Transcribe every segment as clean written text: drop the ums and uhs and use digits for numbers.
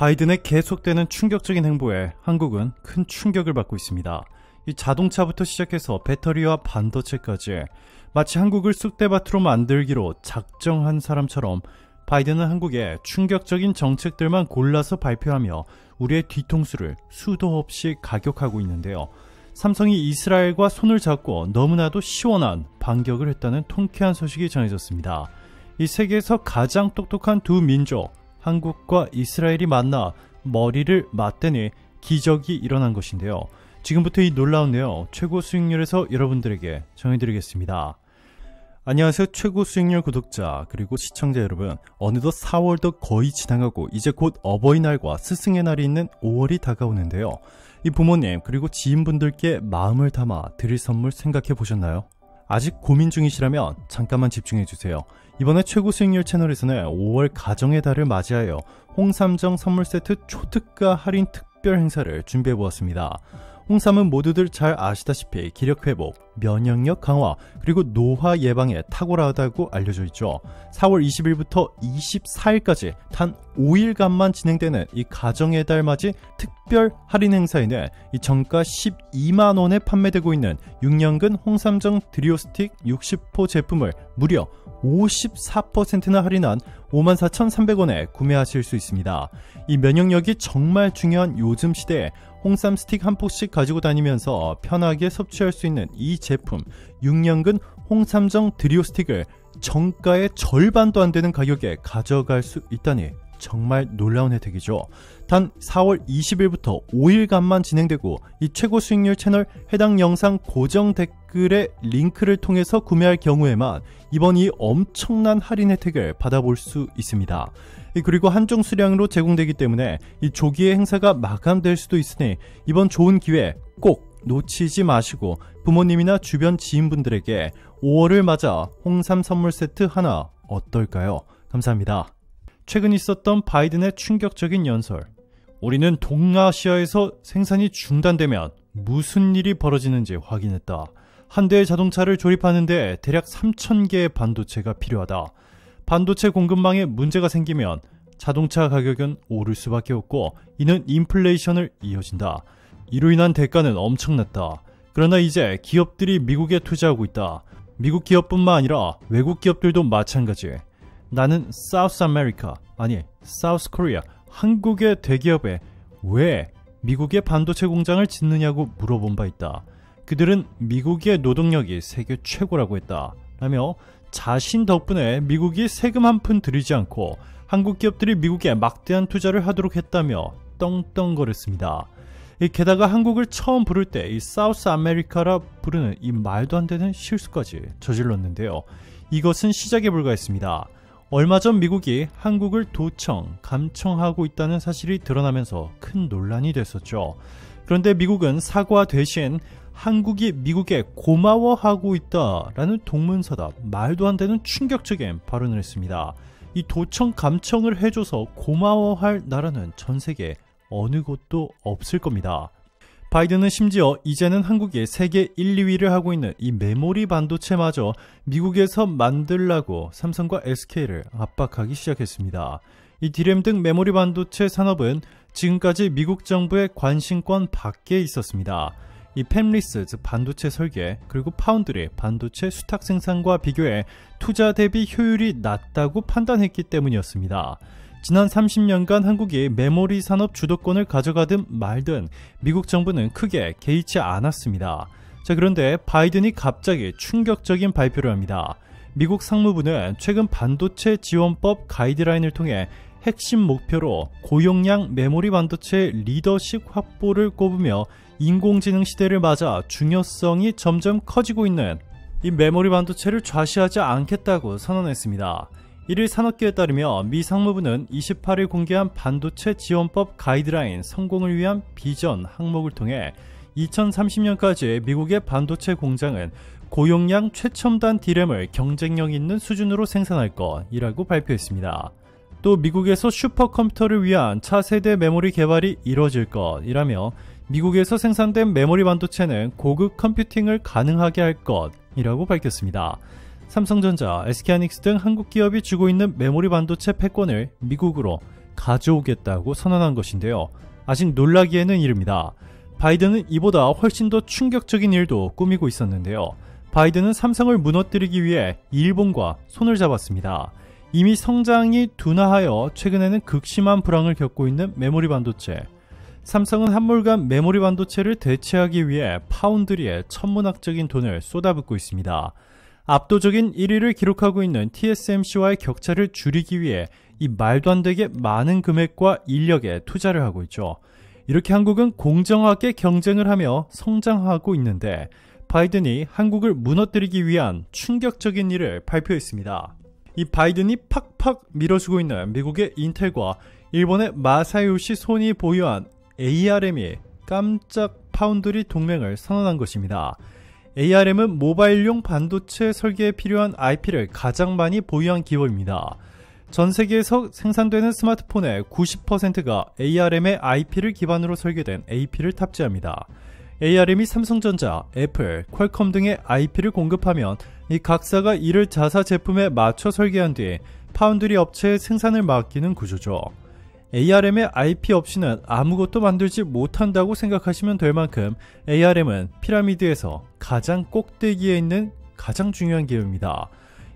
바이든의 계속되는 충격적인 행보에 한국은 큰 충격을 받고 있습니다. 이 자동차부터 시작해서 배터리와 반도체까지 마치 한국을 쑥대밭으로 만들기로 작정한 사람처럼 바이든은 한국의 충격적인 정책들만 골라서 발표하며 우리의 뒤통수를 수도 없이 가격하고 있는데요. 삼성이 이스라엘과 손을 잡고 너무나도 시원한 반격을 했다는 통쾌한 소식이 전해졌습니다. 이 세계에서 가장 똑똑한 두 민족, 한국과 이스라엘이 만나 머리를 맞대니 기적이 일어난 것인데요. 지금부터 이 놀라운 내용 최고 수익률에서 여러분들에게 전해드리겠습니다. 안녕하세요. 최고 수익률 구독자 그리고 시청자 여러분, 어느덧 4월도 거의 지나가고 이제 곧 어버이날과 스승의 날이 있는 5월이 다가오는데요. 이 부모님 그리고 지인분들께 마음을 담아 드릴 선물 생각해 보셨나요? 아직 고민 중이시라면 잠깐만 집중해주세요. 이번에 최고 수익률 채널에서는 5월 가정의 달을 맞이하여 홍삼정 선물 세트 초특가 할인 특별 행사를 준비해보았습니다. 홍삼은 모두들 잘 아시다시피 기력 회복, 면역력 강화, 그리고 노화 예방에 탁월하다고 알려져 있죠. 4월 20일부터 24일까지 단 5일간만 진행되는 이 가정의 달 맞이 특별 할인 행사에는 이 정가 12만원에 판매되고 있는 6년근 홍삼정 드리오 스틱 60호 제품을 무려 54%나 할인한 54,300원에 구매하실 수 있습니다. 이 면역력이 정말 중요한 요즘 시대에 홍삼 스틱 한 포씩 가지고 다니면서 편하게 섭취할 수 있는 이 제품 6년근 홍삼정 드리오 스틱을 정가의 절반도 안 되는 가격에 가져갈 수 있다니 정말 놀라운 혜택이죠. 단 4월 20일부터 5일간만 진행되고 이 최고 수익률 채널 해당 영상 고정 댓글의 링크를 통해서 구매할 경우에만 이번 이 엄청난 할인 혜택을 받아볼 수 있습니다. 그리고 한정 수량으로 제공되기 때문에 이 조기에 행사가 마감될 수도 있으니 이번 좋은 기회 꼭 놓치지 마시고 부모님이나 주변 지인분들에게 5월을 맞아 홍삼 선물 세트 하나 어떨까요? 감사합니다. 최근 있었던 바이든의 충격적인 연설. 우리는 동아시아에서 생산이 중단되면 무슨 일이 벌어지는지 확인했다. 한 대의 자동차를 조립하는데 대략 3,000개의 반도체가 필요하다. 반도체 공급망에 문제가 생기면 자동차 가격은 오를 수밖에 없고 이는 인플레이션을 이어진다. 이로 인한 대가는 엄청났다. 그러나 이제 기업들이 미국에 투자하고 있다. 미국 기업뿐만 아니라 외국 기업들도 마찬가지. 나는 사우스 아메리카, 아니 사우스 코리아, 한국의 대기업에 왜 미국의 반도체 공장을 짓느냐고 물어본 바 있다. 그들은 미국의 노동력이 세계 최고라고 했다. 라며 자신 덕분에 미국이 세금 한 푼 들이지 않고 한국 기업들이 미국에 막대한 투자를 하도록 했다며 떵떵거렸습니다. 게다가 한국을 처음 부를 때 이 사우스 아메리카라 부르는 이 말도 안 되는 실수까지 저질렀는데요. 이것은 시작에 불과했습니다. 얼마 전 미국이 한국을 도청, 감청하고 있다는 사실이 드러나면서 큰 논란이 됐었죠. 그런데 미국은 사과 대신 한국이 미국에 고마워하고 있다라는 동문서답, 말도 안 되는 충격적인 발언을 했습니다. 이 도청, 감청을 해줘서 고마워할 나라는 전 세계 어느 곳도 없을 겁니다. 바이든은 심지어 이제는 한국이 세계 1, 2위를 하고 있는 이 메모리 반도체마저 미국에서 만들라고 삼성과 SK를 압박하기 시작했습니다. 이 D램 등 메모리 반도체 산업은 지금까지 미국 정부의 관심권 밖에 있었습니다. 이 팹리스, 즉 반도체 설계, 그리고 파운드리, 반도체 수탁 생산과 비교해 투자 대비 효율이 낮다고 판단했기 때문이었습니다. 지난 30년간 한국이 메모리 산업 주도권을 가져가든 말든 미국 정부는 크게 개의치 않았습니다. 자, 그런데 바이든이 갑자기 충격적인 발표를 합니다. 미국 상무부는 최근 반도체 지원법 가이드라인을 통해 핵심 목표로 고용량 메모리 반도체 리더십 확보를 꼽으며 인공지능 시대를 맞아 중요성이 점점 커지고 있는 이 메모리 반도체를 좌시하지 않겠다고 선언했습니다. 1일 산업계에 따르면 미 상무부는 28일 공개한 반도체 지원법 가이드라인 성공을 위한 비전 항목을 통해 2030년까지 미국의 반도체 공장은 고용량 최첨단 D램을 경쟁력 있는 수준으로 생산할 것이라고 발표했습니다. 또 미국에서 슈퍼컴퓨터를 위한 차세대 메모리 개발이 이뤄질 것이라며 미국에서 생산된 메모리 반도체는 고급 컴퓨팅을 가능하게 할 것이라고 밝혔습니다. 삼성전자, SK하이닉스 등 한국 기업이 쥐고 있는 메모리 반도체 패권을 미국으로 가져오겠다고 선언한 것인데요. 아직 놀라기에는 이릅니다. 바이든은 이보다 훨씬 더 충격적인 일도 꾸미고 있었는데요. 바이든은 삼성을 무너뜨리기 위해 일본과 손을 잡았습니다. 이미 성장이 둔화하여 최근에는 극심한 불황을 겪고 있는 메모리 반도체. 삼성은 한물간 메모리 반도체를 대체하기 위해 파운드리에 천문학적인 돈을 쏟아붓고 있습니다. 압도적인 1위를 기록하고 있는 TSMC와의 격차를 줄이기 위해 이 말도 안 되게 많은 금액과 인력에 투자를 하고 있죠. 이렇게 한국은 공정하게 경쟁을 하며 성장하고 있는데 바이든이 한국을 무너뜨리기 위한 충격적인 일을 발표했습니다. 이 바이든이 팍팍 밀어주고 있는 미국의 인텔과 일본의 마사요시 손이 보유한 ARM이 깜짝 파운드리 동맹을 선언한 것입니다. ARM은 모바일용 반도체 설계에 필요한 IP를 가장 많이 보유한 기업입니다. 전 세계에서 생산되는 스마트폰의 90%가 ARM의 IP를 기반으로 설계된 AP를 탑재합니다. ARM이 삼성전자, 애플, 퀄컴 등의 IP를 공급하면 이 각사가 이를 자사 제품에 맞춰 설계한 뒤 파운드리 업체에 생산을 맡기는 구조죠. ARM의 IP 없이는 아무것도 만들지 못한다고 생각하시면 될 만큼 ARM은 피라미드에서 가장 꼭대기에 있는 가장 중요한 기업입니다.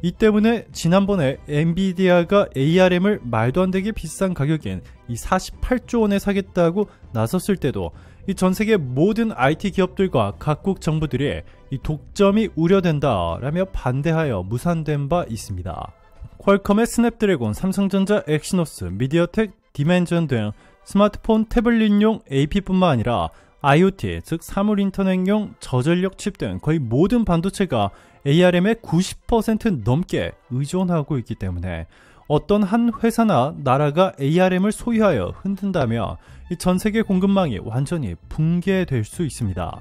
이 때문에 지난번에 엔비디아가 ARM을 말도 안 되게 비싼 가격인 이 48조 원에 사겠다고 나섰을 때도 이 전 세계 모든 IT 기업들과 각국 정부들이 이 독점이 우려된다라며 반대하여 무산된 바 있습니다. 퀄컴의 스냅드래곤, 삼성전자 엑시노스, 미디어텍 디멘전 등 스마트폰 태블릿용 AP뿐만 아니라 IoT, 즉 사물 인터넷용 저전력 칩 등 거의 모든 반도체가 ARM의 90% 넘게 의존하고 있기 때문에 어떤 한 회사나 나라가 ARM을 소유하여 흔든다면 전 세계 공급망이 완전히 붕괴될 수 있습니다.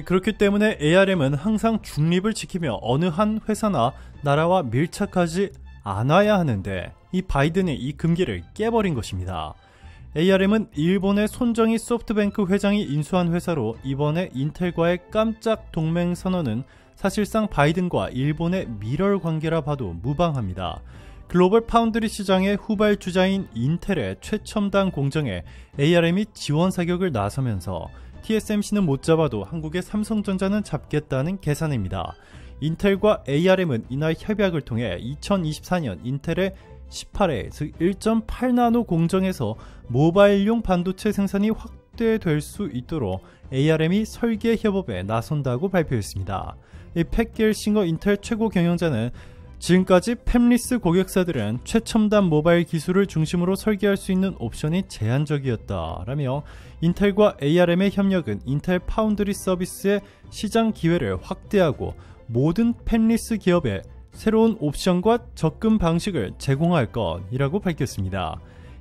그렇기 때문에 ARM은 항상 중립을 지키며 어느 한 회사나 나라와 밀착하지 않아야 하는데 이 바이든이 이 금기를 깨버린 것입니다. ARM은 일본의 손정희 소프트뱅크 회장이 인수한 회사로 이번에 인텔과의 깜짝 동맹 선언은 사실상 바이든과 일본의 밀월 관계라 봐도 무방합니다. 글로벌 파운드리 시장의 후발주자인 인텔의 최첨단 공정에 ARM이 지원 사격을 나서면서 TSMC는 못 잡아도 한국의 삼성전자는 잡겠다는 계산입니다. 인텔과 ARM은 이날 협약을 통해 2024년 인텔의 18회, 즉 1.8나노 공정에서 모바일용 반도체 생산이 확대될 수 있도록 ARM이 설계 협업에 나선다고 발표했습니다. 이 팻 겔싱어 인텔 최고 경영자는 지금까지 팹리스 고객사들은 최첨단 모바일 기술을 중심으로 설계할 수 있는 옵션이 제한적이었다라며 인텔과 ARM의 협력은 인텔 파운드리 서비스의 시장 기회를 확대하고 모든 팹리스 기업에 새로운 옵션과 접근 방식을 제공할 것이라고 밝혔습니다.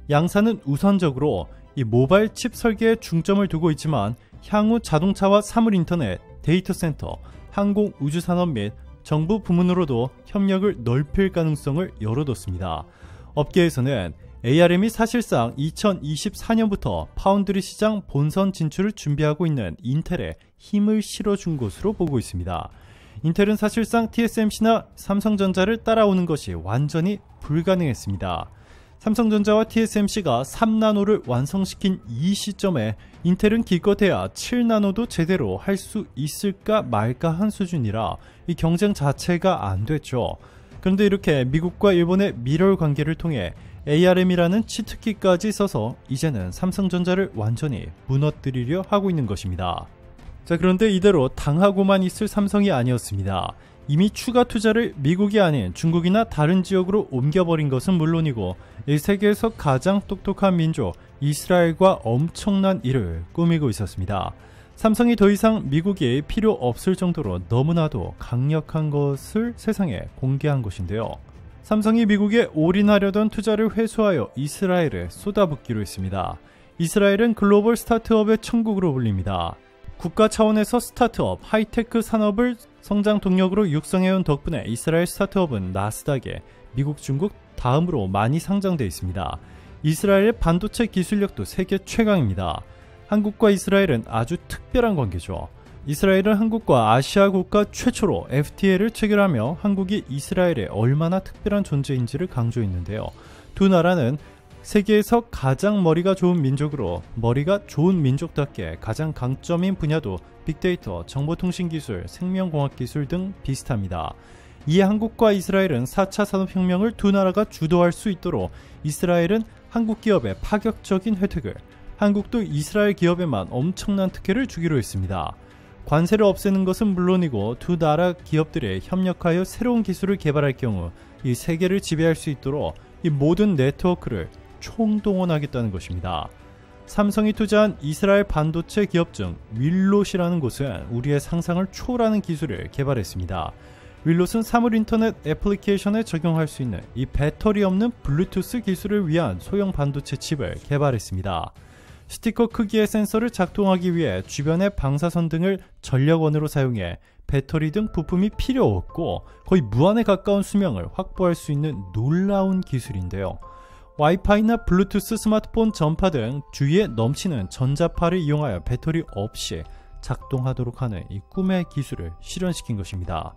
양사는 우선적으로 이 모바일 칩 설계에 중점을 두고 있지만 향후 자동차와 사물인터넷, 데이터센터, 항공 우주산업 및 정부 부문으로도 협력을 넓힐 가능성을 열어뒀습니다. 업계에서는 ARM이 사실상 2024년부터 파운드리 시장 본선 진출을 준비하고 있는 인텔에 힘을 실어준 것으로 보고 있습니다. 인텔은 사실상 TSMC나 삼성전자를 따라오는 것이 완전히 불가능했습니다. 삼성전자와 TSMC가 3나노를 완성시킨 이 시점에 인텔은 기껏해야 7나노도 제대로 할 수 있을까 말까 한 수준이라 이 경쟁 자체가 안 됐죠. 그런데 이렇게 미국과 일본의 밀월 관계를 통해 ARM이라는 치트키까지 써서 이제는 삼성전자를 완전히 무너뜨리려 하고 있는 것입니다. 자, 그런데 이대로 당하고만 있을 삼성이 아니었습니다. 이미 추가 투자를 미국이 아닌 중국이나 다른 지역으로 옮겨버린 것은 물론이고 이 세계에서 가장 똑똑한 민족 이스라엘과 엄청난 일을 꾸미고 있었습니다. 삼성이 더 이상 미국이 필요 없을 정도로 너무나도 강력한 것을 세상에 공개한 것인데요. 삼성이 미국에 올인하려던 투자를 회수하여 이스라엘에 쏟아붓기로 했습니다. 이스라엘은 글로벌 스타트업의 천국으로 불립니다. 국가 차원에서 스타트업, 하이테크 산업을 성장 동력으로 육성해온 덕분에 이스라엘 스타트업은 나스닥에 미국, 중국 다음으로 많이 상장되어 있습니다. 이스라엘의 반도체 기술력도 세계 최강입니다. 한국과 이스라엘은 아주 특별한 관계죠. 이스라엘은 한국과 아시아 국가 최초로 FTA를 체결하며 한국이 이스라엘에 얼마나 특별한 존재인지를 강조했는데요. 두 나라는 세계에서 가장 머리가 좋은 민족으로 머리가 좋은 민족답게 가장 강점인 분야도 빅데이터, 정보통신기술, 생명공학기술 등 비슷합니다. 이에 한국과 이스라엘은 4차 산업혁명을 두 나라가 주도할 수 있도록 이스라엘은 한국 기업에 파격적인 혜택을, 한국도 이스라엘 기업에만 엄청난 특혜를 주기로 했습니다. 관세를 없애는 것은 물론이고 두 나라 기업들이 협력하여 새로운 기술을 개발할 경우 이 세계를 지배할 수 있도록 이 모든 네트워크를 총동원하겠다는 것입니다. 삼성이 투자한 이스라엘 반도체 기업 중 윌롯이라는 곳은 우리의 상상을 초월하는 기술을 개발했습니다. 윌롯은 사물 인터넷 애플리케이션에 적용할 수 있는 이 배터리 없는 블루투스 기술을 위한 소형 반도체 칩을 개발했습니다. 스티커 크기의 센서를 작동하기 위해 주변의 방사선 등을 전력원으로 사용해 배터리 등 부품이 필요 없고 거의 무한에 가까운 수명을 확보할 수 있는 놀라운 기술인데요. 와이파이나 블루투스 스마트폰 전파 등 주위에 넘치는 전자파를 이용하여 배터리 없이 작동하도록 하는 이 꿈의 기술을 실현시킨 것입니다.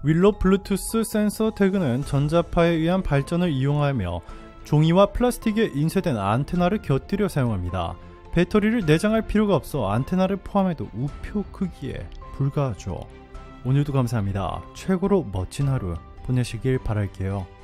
윌롯 블루투스 센서 태그는 전자파에 의한 발전을 이용하며 종이와 플라스틱에 인쇄된 안테나를 곁들여 사용합니다. 배터리를 내장할 필요가 없어 안테나를 포함해도 우표 크기에 불과하죠. 오늘도 감사합니다. 최고로 멋진 하루 보내시길 바랄게요.